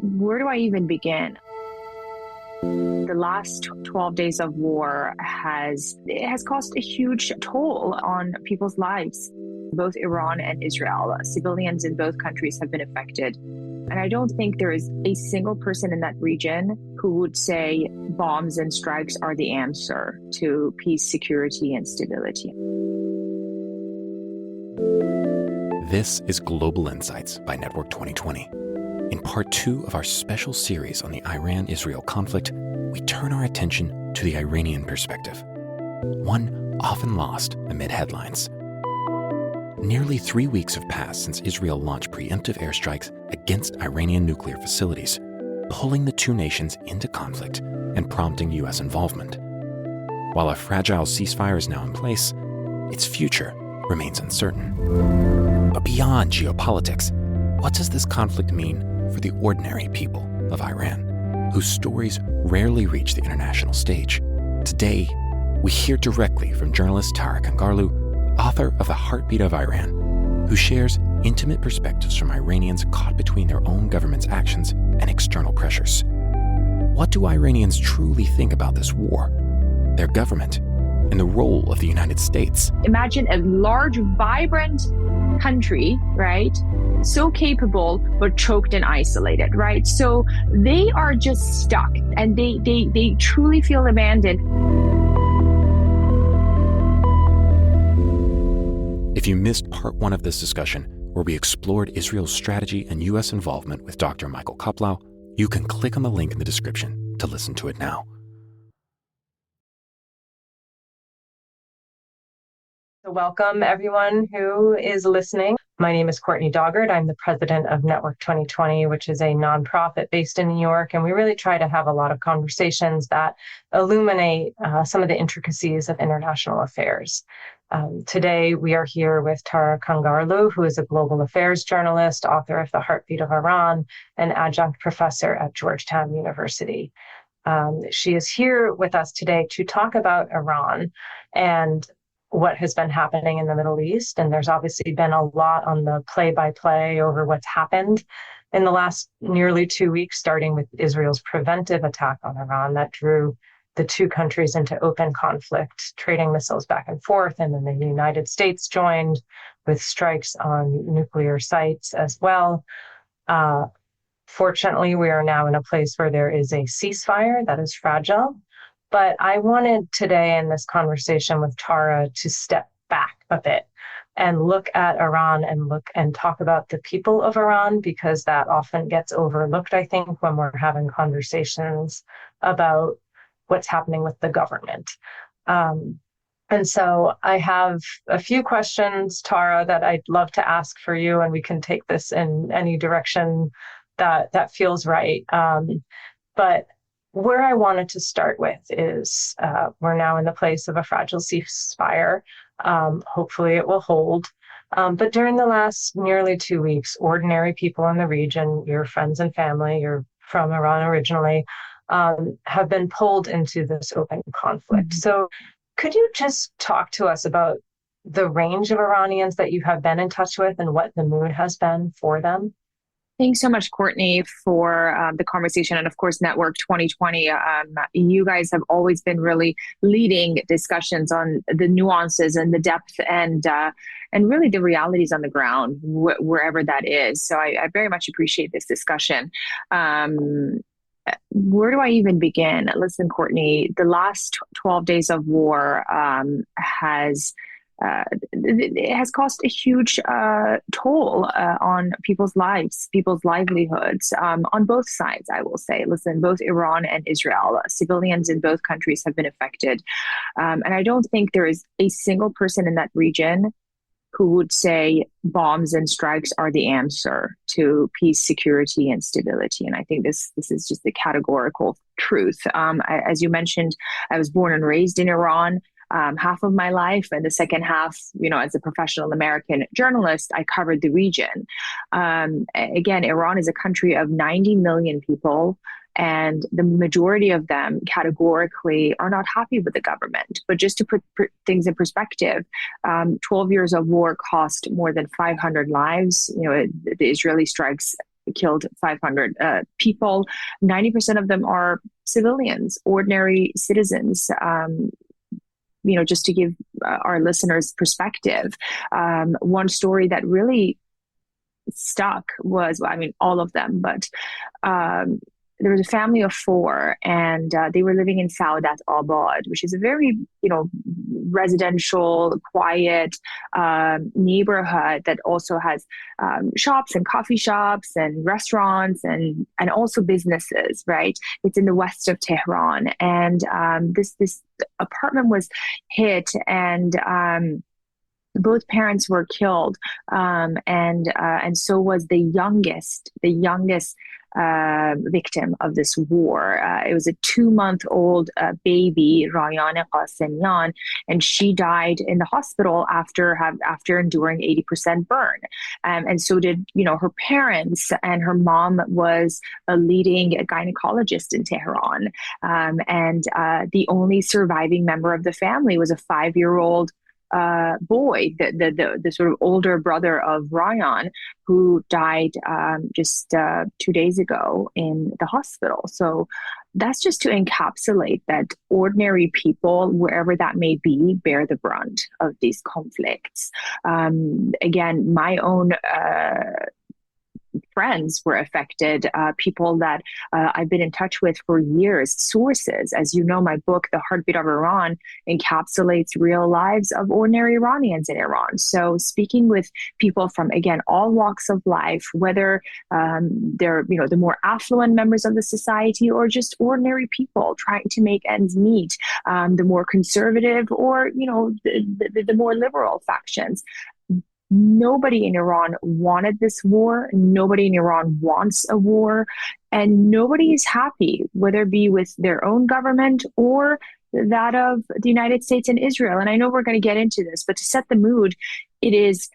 Where do I even begin? The last 12 days of war has caused a huge toll on people's lives. Both Iran and Israel, civilians in both countries have been affected. And I don't think there is a single person in that region who would say bombs and strikes are the answer to peace, security, and stability. This is Global Insights by Network 2020. In part 2 of our special series on the Iran-Israel conflict, we turn our attention to the Iranian perspective, one often lost amid headlines. Nearly 3 weeks have passed since Israel launched preemptive airstrikes against Iranian nuclear facilities, pulling the two nations into conflict and prompting U.S. involvement. While a fragile ceasefire is now in place, its future remains uncertain. But beyond geopolitics, what does this conflict mean for the ordinary people of Iran, whose stories rarely reach the international stage? Today, we hear directly from journalist Tara Kangarlou, author of The Heartbeat of Iran, who shares intimate perspectives from Iranians caught between their own government's actions and external pressures. What do Iranians truly think about this war, their government, and the role of the United States? Imagine a large, vibrant country, right? So capable, but choked and isolated, right? So they are just stuck and they truly feel abandoned. If you missed part 1 of this discussion, where we explored Israel's strategy and U.S. involvement with Dr. Michael Koplow, you can click on the link in the description to listen to it now. Welcome, everyone who is listening. My name is Courtney Doggard. I'm the president of Network 2020, which is a nonprofit based in New York. And we really try to have a lot of conversations that illuminate some of the intricacies of international affairs. Today, we are here with Tara Kangarlou, who is a global affairs journalist, author of The Heartbeat of Iran, and adjunct professor at Georgetown University. She is here with us today to talk about Iran and what has been happening in the Middle East. And there's obviously been a lot on the play-by-play over what's happened in the last nearly 2 weeks, starting with Israel's preventive attack on Iran that drew the two countries into open conflict, trading missiles back and forth. And then the United States joined with strikes on nuclear sites as well. Fortunately, we are now in a place where there is a ceasefire that is fragile. But I wanted today in this conversation with Tara to step back a bit and look at Iran and talk about the people of Iran, because that often gets overlooked, I think, when we're having conversations about what's happening with the government. And so I have a few questions, Tara, that I'd love to ask for you, and we can take this in any direction that feels right. But where I wanted to start with is we're now in the place of a fragile ceasefire. Hopefully it will hold. But during the last nearly 2 weeks, ordinary people in the region, your friends and family, you're from Iran originally, have been pulled into this open conflict. So could you just talk to us about the range of Iranians that you have been in touch with and what the mood has been for them? Thanks so much, Courtney, for the conversation. And of course, Network 2020, you guys have always been really leading discussions on the nuances and the depth and really the realities on the ground, wherever that is. So I very much appreciate this discussion. Where do I even begin? Listen, Courtney, the last 12 days of war it has caused a huge toll on people's lives, people's livelihoods, on both sides, I will say. Listen, both Iran and Israel, civilians in both countries have been affected. And I don't think there is a single person in that region who would say bombs and strikes are the answer to peace, security, and stability. And I think this is just the categorical truth. As you mentioned, I was born and raised in Iran. Half of my life, and the second half, as a professional American journalist, I covered the region. Again, Iran is a country of 90 million people, and the majority of them categorically are not happy with the government. But just to put things in perspective, 12 years of war cost more than 500 lives. The Israeli strikes killed 500 people. 90% of them are civilians, ordinary citizens. Just to give our listeners perspective, one story that really stuck was, well, I mean, all of them, but there was a family of four, and they were living in Saudat Abad, which is a very, residential, quiet neighborhood that also has shops and coffee shops and restaurants and also businesses, right? It's in the west of Tehran. And this apartment was hit, and both parents were killed, and so was the youngest victim of this war. It was a 2-month-old baby, Rayan Qasemian, and she died in the hospital after enduring 80% burn. And so did her parents, and her mom was a leading gynecologist in Tehran. And the only surviving member of the family was a 5-year-old boy, the sort of older brother of Ryan, who died just 2 days ago in the hospital. So that's just to encapsulate that ordinary people, wherever that may be, bear the brunt of these conflicts. Again, my own friends were affected, people that I've been in touch with for years, sources. As you know, my book, The Heartbeat of Iran, encapsulates real lives of ordinary Iranians in Iran. So speaking with people from, again, all walks of life, whether they're, the more affluent members of the society or just ordinary people trying to make ends meet, the more conservative or, the more liberal factions. Nobody in Iran wanted this war. Nobody in Iran wants a war. And nobody is happy, whether it be with their own government or that of the United States and Israel. And I know we're going to get into this, but to set the mood, it is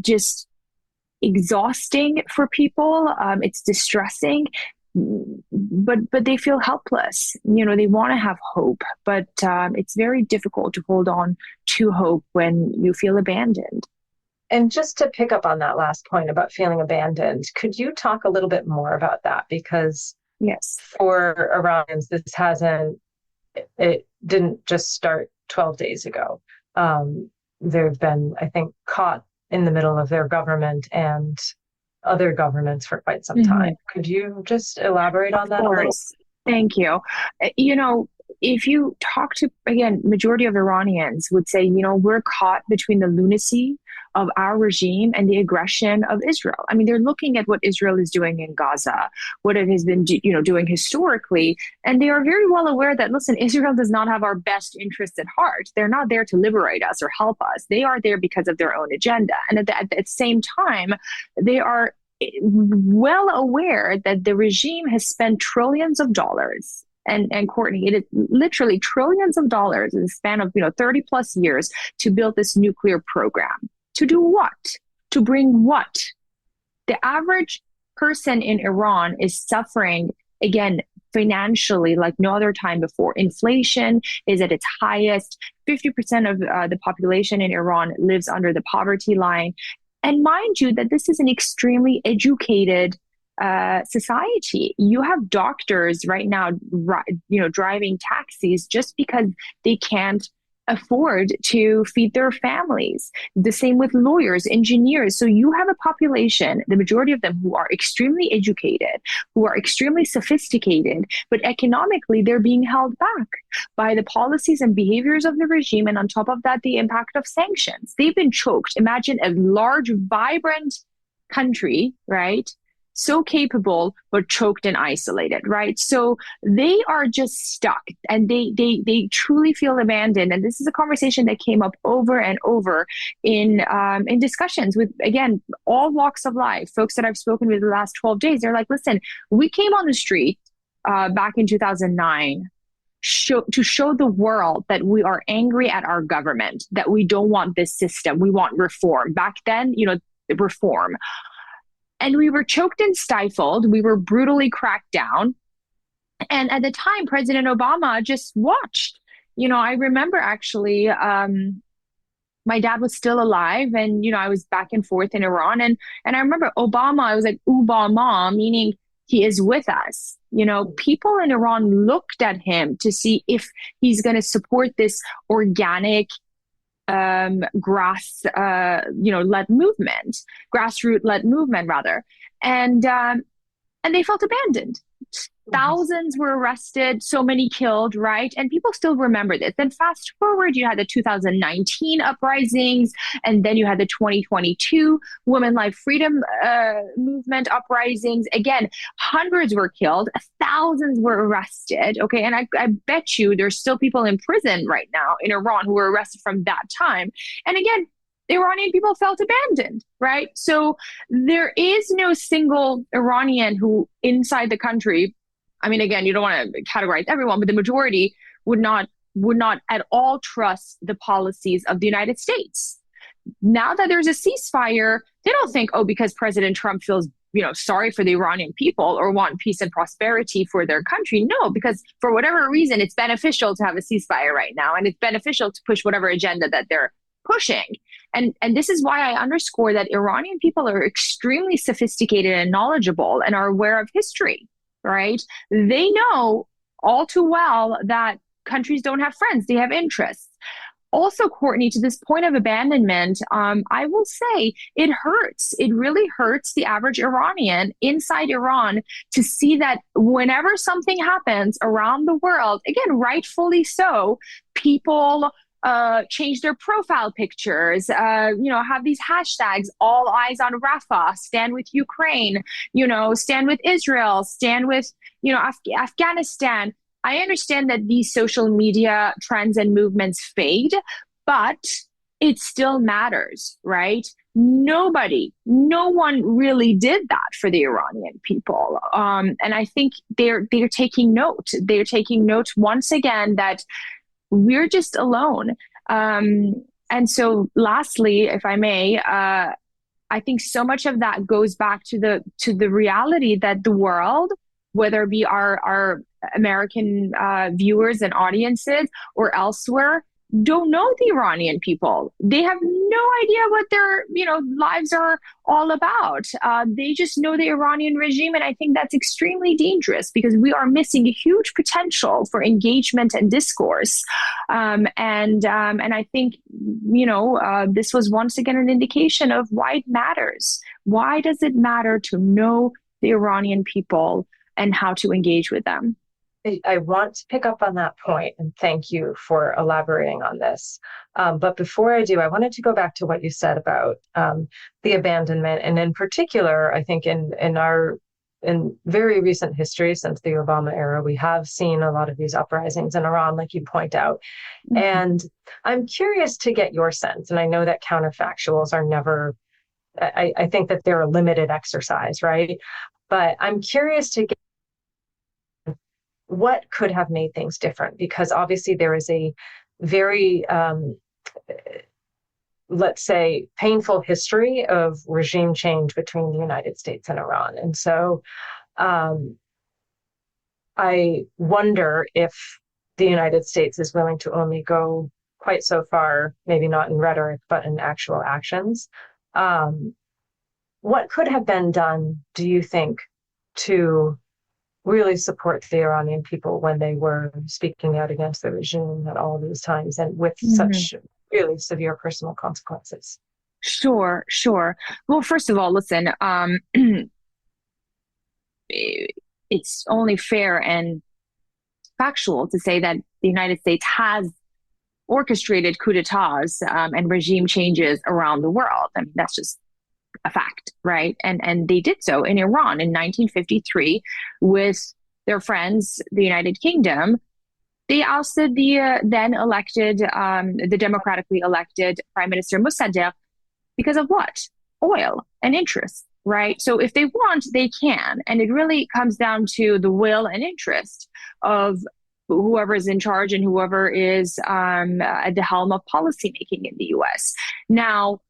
just exhausting for people. It's distressing. But they feel helpless. They want to have hope, but it's very difficult to hold on to hope when you feel abandoned. And just to pick up on that last point about feeling abandoned, could you talk a little bit more about that? Because yes, for Iranians, it didn't just start 12 days ago. They've been, I think, caught in the middle of their government and other governments for quite some time. Could you just elaborate on that a little? Thank you. If you talk to, again, majority of Iranians would say, we're caught between the lunacy of our regime and the aggression of Israel. I mean, they're looking at what Israel is doing in Gaza, what it has been, doing historically, and they are very well aware that, listen, Israel does not have our best interests at heart. They're not there to liberate us or help us. They are there because of their own agenda. And at the same time, they are well aware that the regime has spent trillions of dollars. And Courtney, it is literally trillions of dollars in the span of 30 plus years to build this nuclear program. To do what? To bring what? The average person in Iran is suffering, again, financially like no other time before. Inflation is at its highest. 50% of the population in Iran lives under the poverty line. And mind you that this is an extremely educated society. You have doctors right now, driving taxis just because they can't afford to feed their families. The same with lawyers, engineers. So you have a population, the majority of them, who are extremely educated, who are extremely sophisticated, but economically they're being held back by the policies and behaviors of the regime. And on top of that, the impact of sanctions. They've been choked. Imagine a large, vibrant country, right? So capable, but choked and isolated, right? So they are just stuck, and they truly feel abandoned. And this is a conversation that came up over and over in discussions with, again, all walks of life. Folks that I've spoken with the last 12 days, they're like, listen, we came on the street back in 2009 to show the world that we are angry at our government, that we don't want this system, we want reform. Back then, reform. And we were choked and stifled. We were brutally cracked down. And at the time, President Obama just watched. I remember actually, my dad was still alive, and I was back and forth in Iran, and I remember Obama. I was like Obama, meaning he is with us. People in Iran looked at him to see if he's going to support this organic grassroots led movement rather, and they felt abandoned. Thousands were arrested, so many killed, right? And people still remember this. Then fast forward, you had the 2019 uprisings, and then you had the 2022 Women Life Freedom movement uprisings. Again, hundreds were killed, thousands were arrested, okay? And I bet you there's still people in prison right now in Iran who were arrested from that time. And again, the Iranian people felt abandoned, right? So there is no single Iranian who inside the country, I mean, again, you don't want to categorize everyone, but the majority would not at all trust the policies of the United States. Now that there's a ceasefire, they don't think, oh, because President Trump feels sorry for the Iranian people or want peace and prosperity for their country. No, because for whatever reason, it's beneficial to have a ceasefire right now, and it's beneficial to push whatever agenda that they're pushing. And this is why I underscore that Iranian people are extremely sophisticated and knowledgeable and are aware of history, right? They know all too well that countries don't have friends, they have interests. Also, Courtney, to this point of abandonment, I will say it hurts. It really hurts the average Iranian inside Iran to see that whenever something happens around the world, again, rightfully so, people change their profile pictures, have these hashtags, all eyes on Rafah, stand with Ukraine, stand with Israel, stand with, Afghanistan. I understand that these social media trends and movements fade, but it still matters, right? No one really did that for the Iranian people. And I think they're taking note. They're taking note once again that we're just alone. And so lastly, if I may, I think so much of that goes back to the reality that the world, whether it be our American viewers and audiences or elsewhere, don't know the Iranian people. They have no idea what their lives are all about. They just know the Iranian regime, and I think that's extremely dangerous because we are missing a huge potential for engagement and discourse. And I think this was once again an indication of why it matters. Why does it matter to know the Iranian people and how to engage with them? I want to pick up on that point, and thank you for elaborating on this. But before I do, I wanted to go back to what you said about the abandonment, and in particular, I think in very recent history since the Obama era, we have seen a lot of these uprisings in Iran, like you point out. Mm-hmm. And I'm curious to get your sense, and I know that counterfactuals are never, I think that they're a limited exercise, right? But I'm curious to get what could have made things different, because obviously there is a very, let's say, painful history of regime change between the United States and Iran. And so I wonder if the United States is willing to only go quite so far, maybe not in rhetoric, but in actual actions. What could have been done, do you think, to really support the Iranian people when they were speaking out against the regime at all these times and with such really severe personal consequences? Sure. Well, first of all, listen, it's only fair and factual to say that the United States has orchestrated coups d'etats and regime changes around the world. I mean, that's just a fact, right? And they did so in Iran in 1953 with their friends, the United Kingdom. They ousted the then elected, the democratically elected Prime Minister Mossadegh because of what? Oil and interest, right? So if they want, they can. And it really comes down to the will and interest of whoever is in charge and whoever is at the helm of policymaking in the US. Now,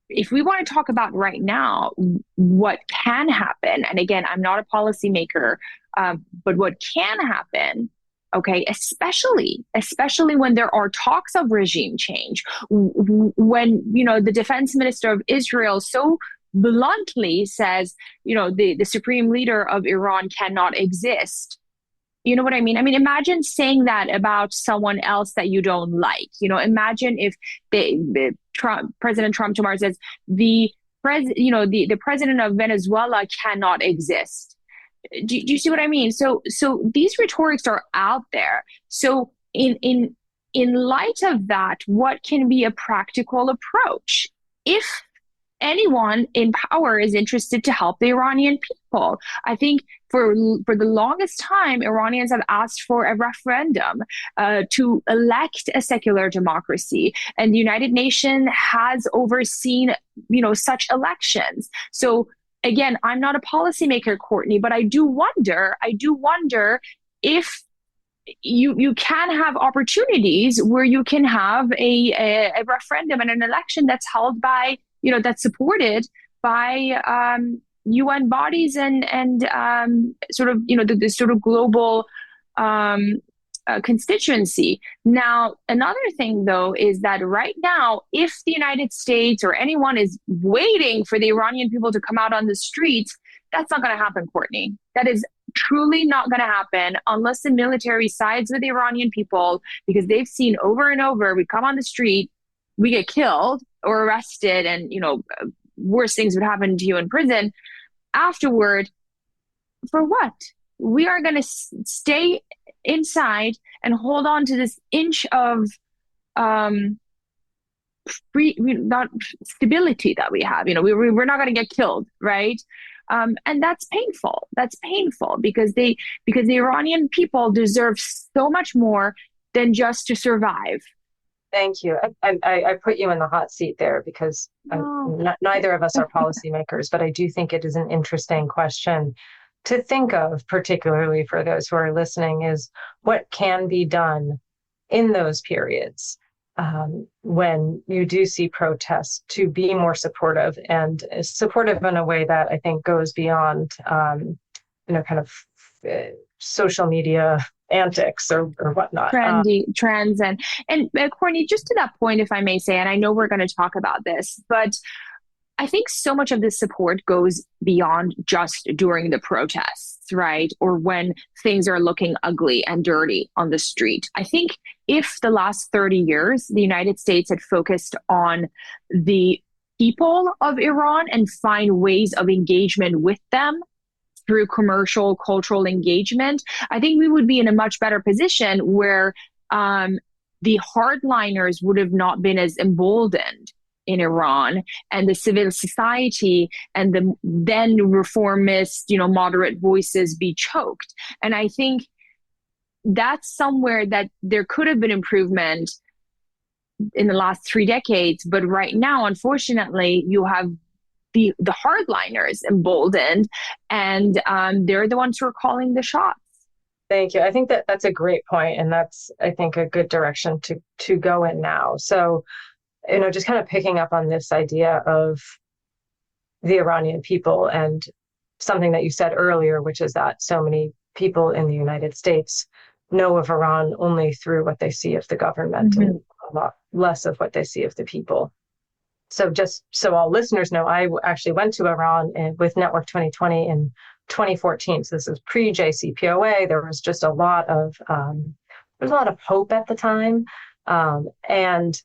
if we want to talk about right now what can happen, and again, I'm not a policymaker, but what can happen Okay, especially when there are talks of regime change, when the defense minister of Israel so bluntly says, the supreme leader of Iran cannot exist. You know what I mean? I mean, imagine saying that about someone else that you don't like. Imagine if President Trump tomorrow says the president of Venezuela cannot exist. Do you see what I mean? So these rhetorics are out there. So in light of that, what can be a practical approach if anyone in power is interested to help the Iranian people? I think for the longest time, Iranians have asked for a referendum to elect a secular democracy, and the United Nations has overseen such elections. So again, I'm not a policymaker, Courtney, but I do wonder if you can have opportunities where you can have a referendum and an election that's held by, that's supported by UN bodies and sort of, the sort of global constituency. Now, another thing, though, is that right now, if the United States or anyone is waiting for the Iranian people to come out on the streets, that's not going to happen, Courtney. That is truly not going to happen unless the military sides with the Iranian people, because they've seen over and over, we come on the street, we get killed or arrested, and, worse things would happen to you in prison afterward. For what? We are going to stay inside and hold on to this inch of not stability that we have. We're not going to get killed, right? And that's painful. That's painful because the Iranian people deserve so much more than just to survive. Thank you. I put you in the hot seat there because neither of us are policymakers, but I do think it is an interesting question to think of, particularly for those who are listening, is what can be done in those periods when you do see protests to be more supportive, and supportive in a way that I think goes beyond, kind of social media antics or whatnot. Trends and Courtney, just to that point, if I may say, and I know we're going to talk about this, but I think so much of this support goes beyond just during the protests, right? Or when things are looking ugly and dirty on the street. I think if the last 30 years, the United States had focused on the people of Iran and find ways of engagement with them through commercial, cultural engagement, I think we would be in a much better position where the hardliners would have not been as emboldened in Iran, and the civil society and the then reformist, moderate voices be choked. And I think that's somewhere that there could have been improvement in the last 3 decades. But right now, unfortunately, you have the hardliners emboldened, and they're the ones who are calling the shots. Thank you. I think that's a great point, and that's, I think, a good direction to go in now. So, just kind of picking up on this idea of the Iranian people and something that you said earlier, which is that so many people in the United States know of Iran only through what they see of the government, mm-hmm. and a lot less of what they see of the people. So just so all listeners know, I actually went to Iran with Network 2020 in 2014. So this is pre-JCPOA. There was just a lot of hope at the time. And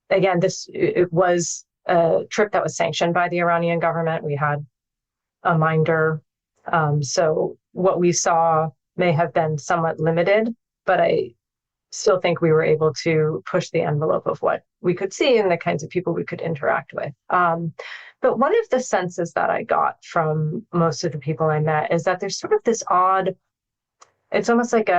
again, it was a trip that was sanctioned by the Iranian government. We had a minder. So what we saw may have been somewhat limited, but I still think we were able to push the envelope of what we could see and the kinds of people we could interact with. But one of the senses that I got from most of the people I met is that there's sort of this odd, it's almost like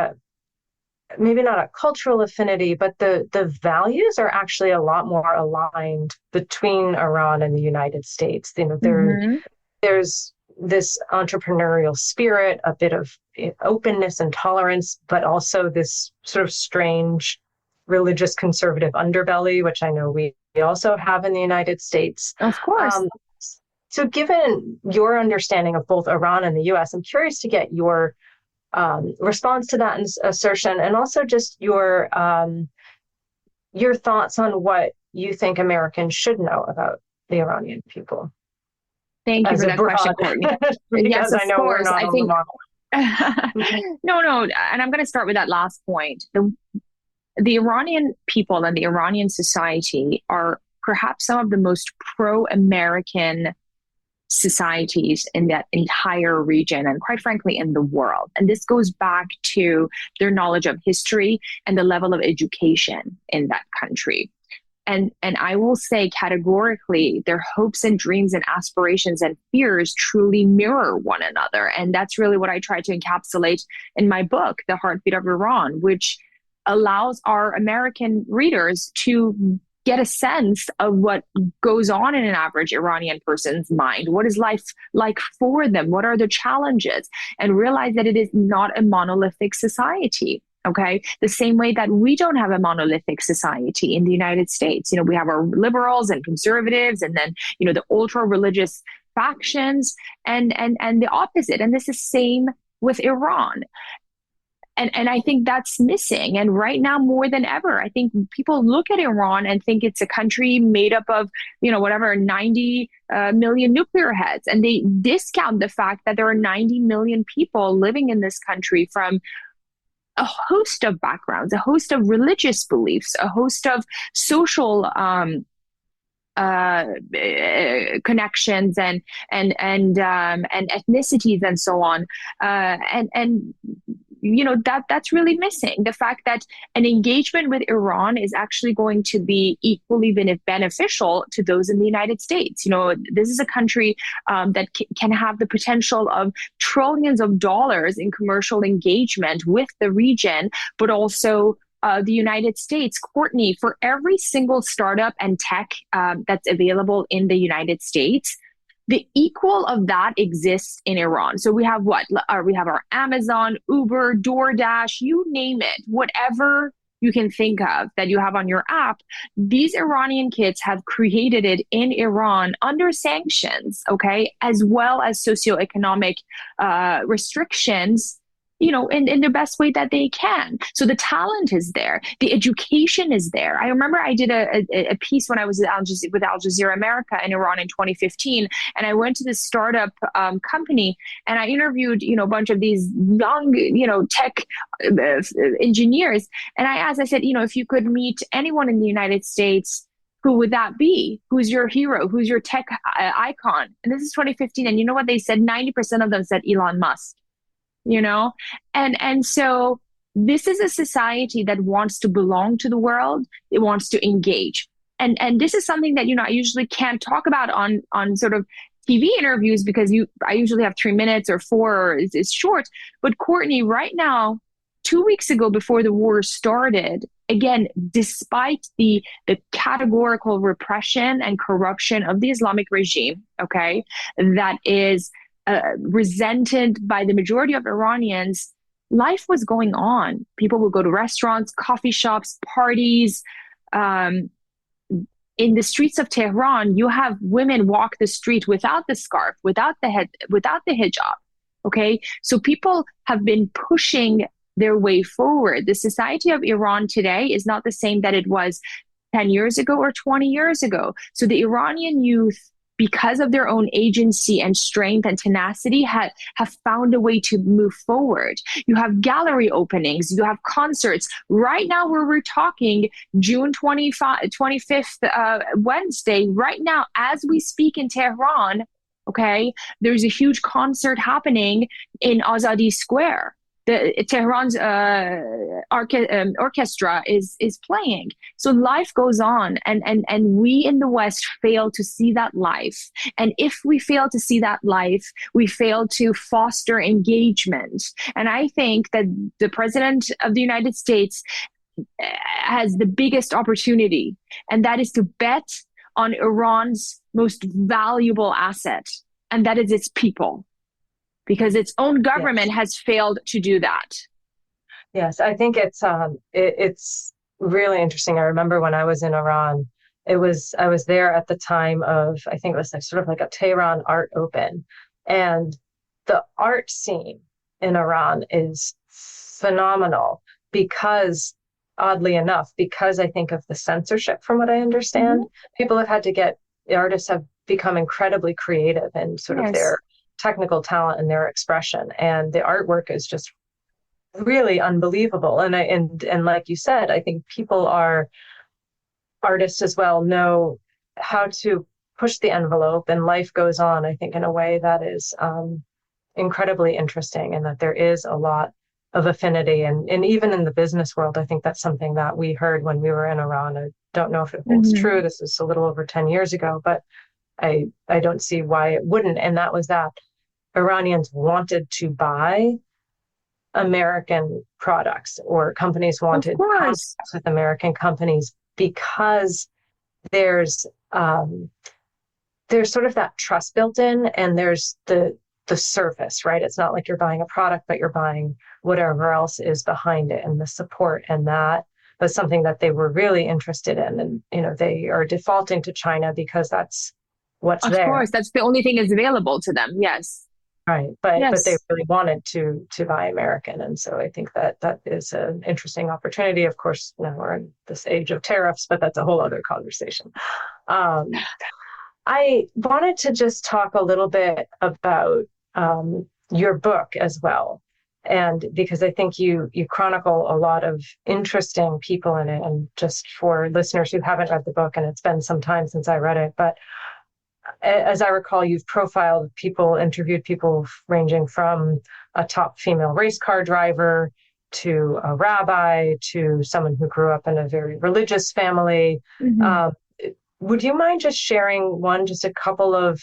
maybe not a cultural affinity, but the values are actually a lot more aligned between Iran and the United States. Mm-hmm. There's this entrepreneurial spirit, a bit of openness and tolerance, but also this sort of strange religious conservative underbelly, which I know we also have in the United States. Of course. So given your understanding of both Iran and the US, I'm curious to get your response to that assertion, and also just your thoughts on what you think Americans should know about the Iranian people Thank you as for a that question, broad, Courtney. Yes, because of I know we're course. not I on the think model. no, and I'm going to start with that last point. The Iranian people and the Iranian society are perhaps some of the most pro-American societies in that entire region and quite frankly in the world. And this goes back to their knowledge of history and the level of education in that country. And I will say categorically, their hopes and dreams and aspirations and fears truly mirror one another. And that's really what I try to encapsulate in my book, The Heartbeat of Iran, which allows our American readers to get a sense of what goes on in an average Iranian person's mind. What is life like for them? What are the challenges? And realize that it is not a monolithic society. Okay. The same way that we don't have a monolithic society in the United States. We have our liberals and conservatives, and then, the ultra religious factions and the opposite. And this is same with Iran. And I think that's missing. And right now, more than ever, I think people look at Iran and think it's a country made up of, 90 million nuclear heads. And they discount the fact that there are 90 million people living in this country from a host of backgrounds, a host of religious beliefs, a host of social connections and ethnicities and so on. That's really missing. The fact that an engagement with Iran is actually going to be equally beneficial to those in the United States. This is a country that can have the potential of trillions of dollars in commercial engagement with the region, but also the United States. Courtney, for every single startup and tech that's available in the United States, the equal of that exists in Iran. So we have what? We have our Amazon, Uber, DoorDash, you name it, whatever you can think of that you have on your app. These Iranian kids have created it in Iran under sanctions, okay, as well as socioeconomic restrictions, in the best way that they can. So the talent is there. The education is there. I remember I did a piece when I was with Al Jazeera America in Iran in 2015, and I went to this startup company, and I interviewed, a bunch of these young, tech engineers. And I said, if you could meet anyone in the United States, who would that be? Who's your hero? Who's your tech icon? And this is 2015. And you know what they said? 90% of them said Elon Musk. And so this is a society that wants to belong to the world. It wants to engage. And this is something that, I usually can't talk about on sort of TV interviews because I usually have 3 minutes or 4, or it's short. But Courtney, right now, 2 weeks ago before the war started, again, despite the categorical repression and corruption of the Islamic regime, okay, that is resented by the majority of Iranians, life was going on. People would go to restaurants, coffee shops, parties. In the streets of Tehran, you have women walk the street without the scarf, without the head, without the hijab. Okay, so people have been pushing their way forward. The society of Iran today is not the same that it was 10 years ago or 20 years ago. So the Iranian youth, because of their own agency and strength and tenacity, have found a way to move forward. You have gallery openings, you have concerts. Right now, where we're talking, June 25th, Wednesday, right now, as we speak in Tehran, okay, there's a huge concert happening in Azadi Square. Tehran's orchestra is playing. So life goes on, and we in the West fail to see that life. And if we fail to see that life, we fail to foster engagement. And I think that the President of the United States has the biggest opportunity, and that is to bet on Iran's most valuable asset, and that is its people. Because its own government has failed to do that. Yes, I think it's really interesting. I remember when I was in Iran, I was there at the time of, I think it was sort of like a Tehran Art Open, and the art scene in Iran is phenomenal because, oddly enough, because I think of the censorship, from what I understand, people have had to the artists have become incredibly creative in sort of their technical talent and their expression. And the artwork is just really unbelievable. And like you said, I think artists as well know how to push the envelope, and life goes on, I think, in a way that is incredibly interesting, and that there is a lot of affinity. And even in the business world, I think that's something that we heard when we were in Iran. I don't know if it holds true. This is a little over 10 years ago, but I don't see why it wouldn't. And that was that Iranians wanted to buy American products, or companies wanted contracts with American companies, because there's sort of that trust built in, and there's the surface, right? It's not like you're buying a product, but you're buying whatever else is behind it, and the support. And that was something that they were really interested in. And, you know, they are defaulting to China because that's what's there. Of course, that's the only thing that's available to them. Yes. Right. But they really wanted to buy American. And so I think that is an interesting opportunity. Of course, now we're in this age of tariffs, but that's a whole other conversation. I wanted to just talk a little bit about your book as well. And because I think you chronicle a lot of interesting people in it. And just for listeners who haven't read the book, and it's been some time since I read it, but as I recall, you've profiled people, interviewed people ranging from a top female race car driver to a rabbi to someone who grew up in a very religious family. Would you mind just sharing just a couple of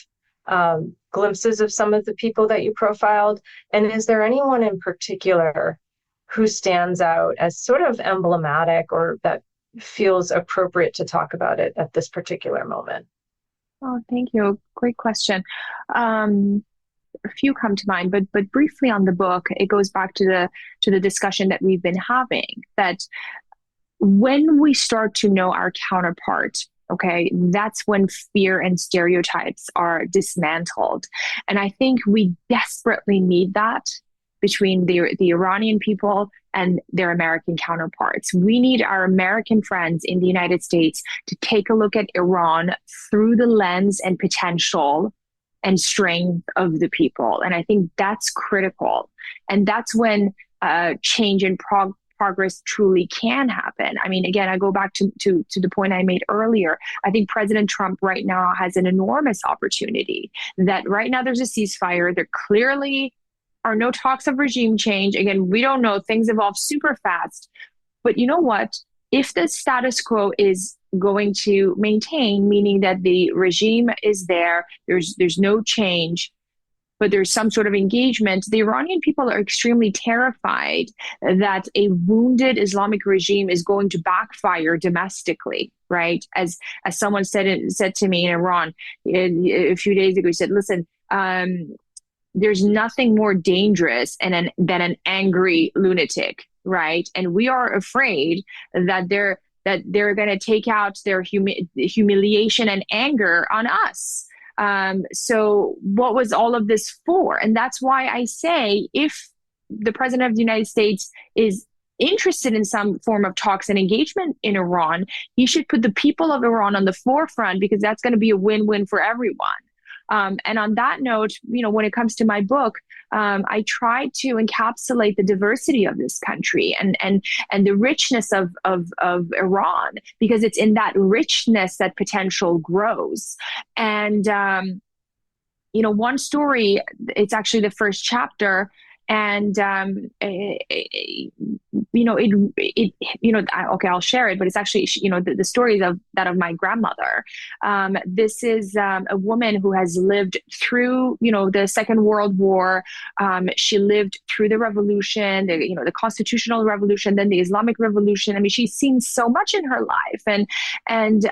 glimpses of some of the people that you profiled? And is there anyone in particular who stands out as sort of emblematic, or that feels appropriate to talk about it at this particular moment? Oh, thank you. Great question. A few come to mind, but briefly on the book, it goes back to the discussion that we've been having, that when we start to know our counterpart, okay, that's when fear and stereotypes are dismantled. And I think we desperately need that between the Iranian people and their American counterparts. We need our American friends in the United States to take a look at Iran through the lens and potential and strength of the people. And I think that's critical. And that's when change and progress truly can happen. I mean, again, I go back to the point I made earlier. I think President Trump right now has an enormous opportunity, that right now there's a ceasefire. There clearly are no talks of regime change. Again, we don't know. Things evolve super fast. But you know what? If the status quo is going to maintain, meaning that the regime is there's no change, but there's some sort of engagement, the Iranian people are extremely terrified that a wounded Islamic regime is going to backfire domestically, right? As someone said to me in Iran a few days ago, he said, listen, there's nothing more dangerous than an angry lunatic, right? And we are afraid that they're going to take out their humiliation and anger on us. So what was all of this for? And that's why I say, if the president of the United States is interested in some form of talks and engagement in Iran, he should put the people of Iran on the forefront, because that's going to be a win-win for everyone. And on that note, you know, when it comes to my book, I try to encapsulate the diversity of this country and the richness of Iran, because it's in that richness that potential grows. And you know, one story, it's actually the first chapter. And, okay, I'll share it, but it's actually, you know, the story of my grandmother. This is a woman who has lived through, you know, the Second World War. She lived through the revolution, the constitutional revolution, then the Islamic revolution. I mean, she's seen so much in her life. And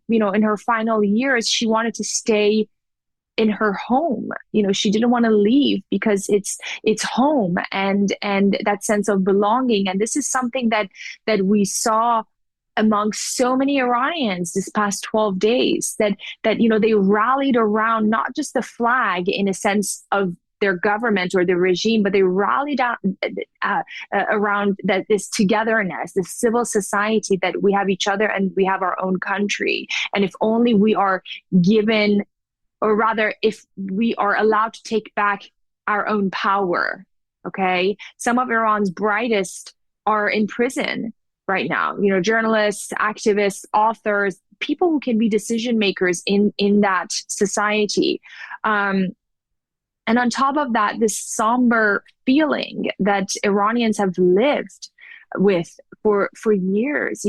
in her final years, she wanted to stay in her home. You know, she didn't want to leave because it's home and that sense of belonging. And this is something that we saw among so many Iranians this past 12 days, that you know, they rallied around not just the flag in a sense of their government or the regime, but they rallied around that this togetherness, this civil society, that we have each other and we have our own country. And if only we are given, or rather, if we are allowed to take back our own power, okay? Some of Iran's brightest are in prison right now, journalists, activists, authors, people who can be decision makers in that society. And on top of that, this somber feeling that Iranians have lived with for years,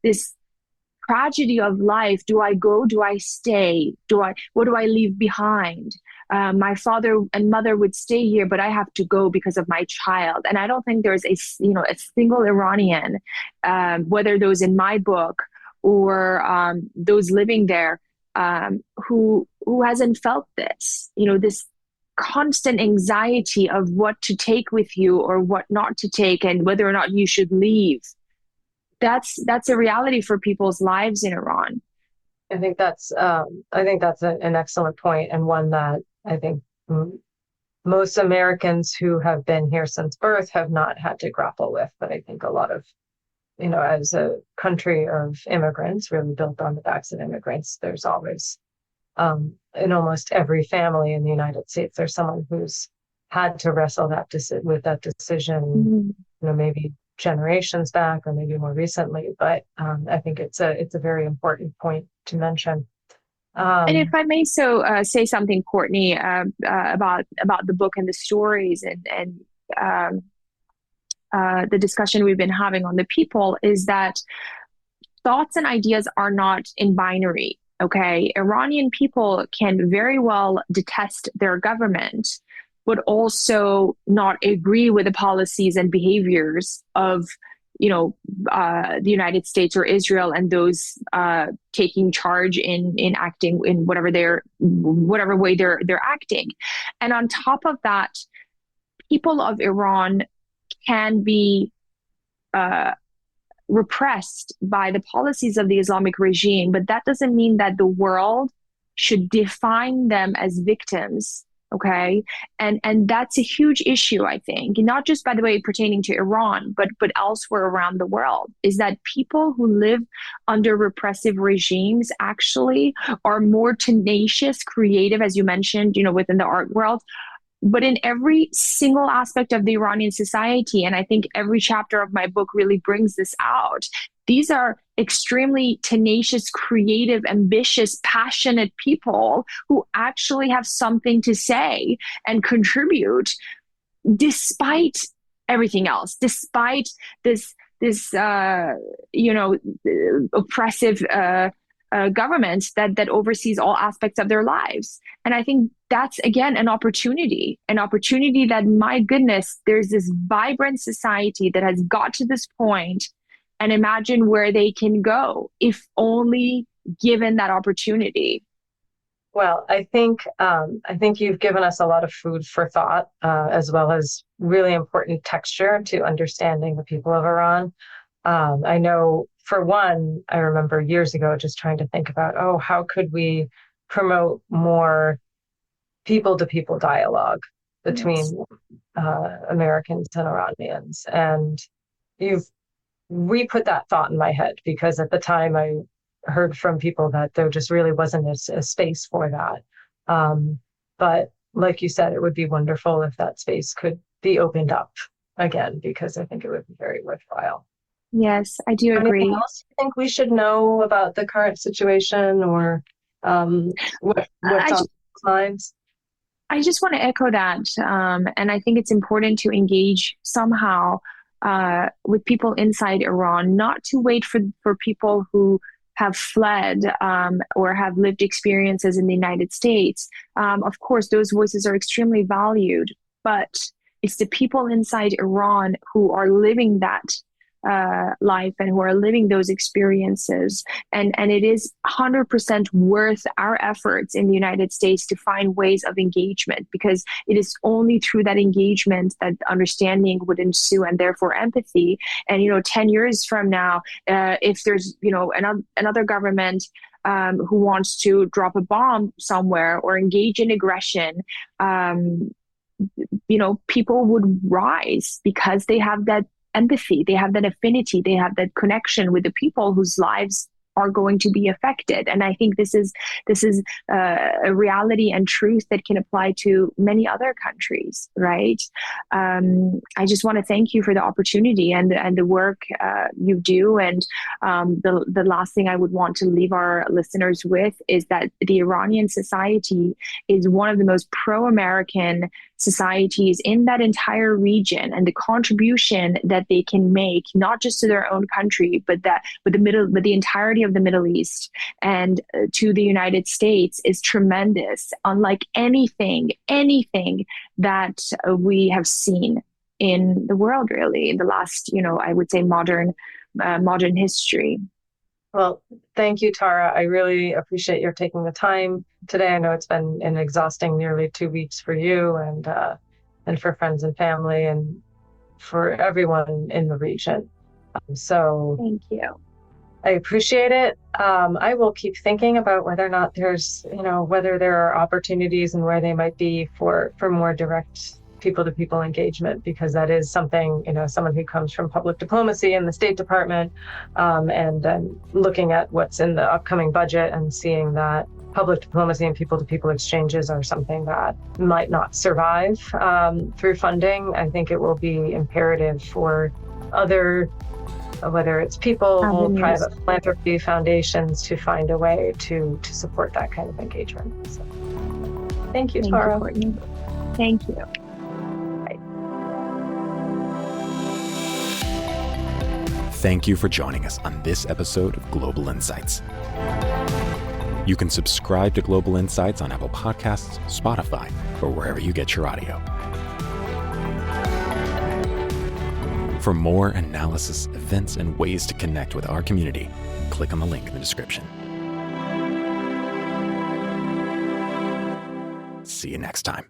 this tragedy of life. Do I go? Do I stay? What do I leave behind? My father and mother would stay here, but I have to go because of my child. And I don't think there's a single Iranian, whether those in my book or those living there, who hasn't felt this, this constant anxiety of what to take with you or what not to take, and whether or not you should leave. That's a reality for people's lives in Iran. I think that's an excellent point, and one that I think most Americans who have been here since birth have not had to grapple with. But I think a lot of, as a country of immigrants, really built on the backs of immigrants, there's always, in almost every family in the United States, there's someone who's had to wrestle with that decision, maybe generations back or maybe more recently. But I think it's a very important point to mention. And if I may say something, Courtney, about the book and the stories and the discussion we've been having on the people, is that thoughts and ideas are not in binary. Okay, Iranian people can very well detest their government, but also not agree with the policies and behaviors of, the United States or Israel, and those taking charge in acting in whatever way they're acting. And on top of that, people of Iran can be repressed by the policies of the Islamic regime, but that doesn't mean that the world should define them as victims. Okay. And that's a huge issue, I think, not just, by the way, pertaining to Iran, but elsewhere around the world, is that people who live under repressive regimes actually are more tenacious, creative, as you mentioned, within the art world, but in every single aspect of the Iranian society. And I think every chapter of my book really brings this out. These are extremely tenacious, creative, ambitious, passionate people who actually have something to say and contribute despite everything else, despite this oppressive government that oversees all aspects of their lives. And I think that's, again, an opportunity that, my goodness, there's this vibrant society that has got to this point, and imagine where they can go if only given that opportunity. Well, I think you've given us a lot of food for thought, as well as really important texture to understanding the people of Iran. I know, for one, I remember years ago just trying to think about, how could we promote more people-to-people dialogue between Americans and Iranians. And you've re-put that thought in my head, because at the time I heard from people that there just really wasn't a space for that. But like you said, it would be wonderful if that space could be opened up again, because I think it would be very worthwhile. Yes, I do agree. Anything else you think we should know about the current situation, or what's on minds? I just want to echo that. And I think it's important to engage somehow with people inside Iran, not to wait for people who have fled or have lived experiences in the United States. Of course, those voices are extremely valued, but it's the people inside Iran who are living that life and who are living those experiences. And it is 100% worth our efforts in the United States to find ways of engagement, because it is only through that engagement that understanding would ensue, and therefore empathy. And, 10 years from now, if there's, another government who wants to drop a bomb somewhere or engage in aggression, people would rise because they have that empathy, they have that affinity, they have that connection with the people whose lives are going to be affected. And I think this is a reality and truth that can apply to many other countries, right? I just want to thank you for the opportunity and the work you do. And the last thing I would want to leave our listeners with is that the Iranian society is one of the most pro-American societies in that entire region, and the contribution that they can make, not just to their own country, but the entirety of the Middle East and to the United States, is tremendous, unlike anything that we have seen in the world, really, in the last, I would say modern history. Well, thank you, Tara. I really appreciate your taking the time today. I know it's been an exhausting nearly 2 weeks for you and for friends and family and for everyone in the region. So thank you. I appreciate it. I will keep thinking about whether or not there's, whether there are opportunities and where they might be for more direct people-to-people engagement, because that is something, someone who comes from public diplomacy in the State Department, and looking at what's in the upcoming budget and seeing that public diplomacy and people-to-people exchanges are something that might not survive through funding. I think it will be imperative for other, whether it's people, private philanthropy, foundations, to find a way to support that kind of engagement. So, thank you, Tara. Courtney. Thank you. Thank you for joining us on this episode of Global Insights. You can subscribe to Global Insights on Apple Podcasts, Spotify, or wherever you get your audio. For more analysis, events, and ways to connect with our community, click on the link in the description. See you next time.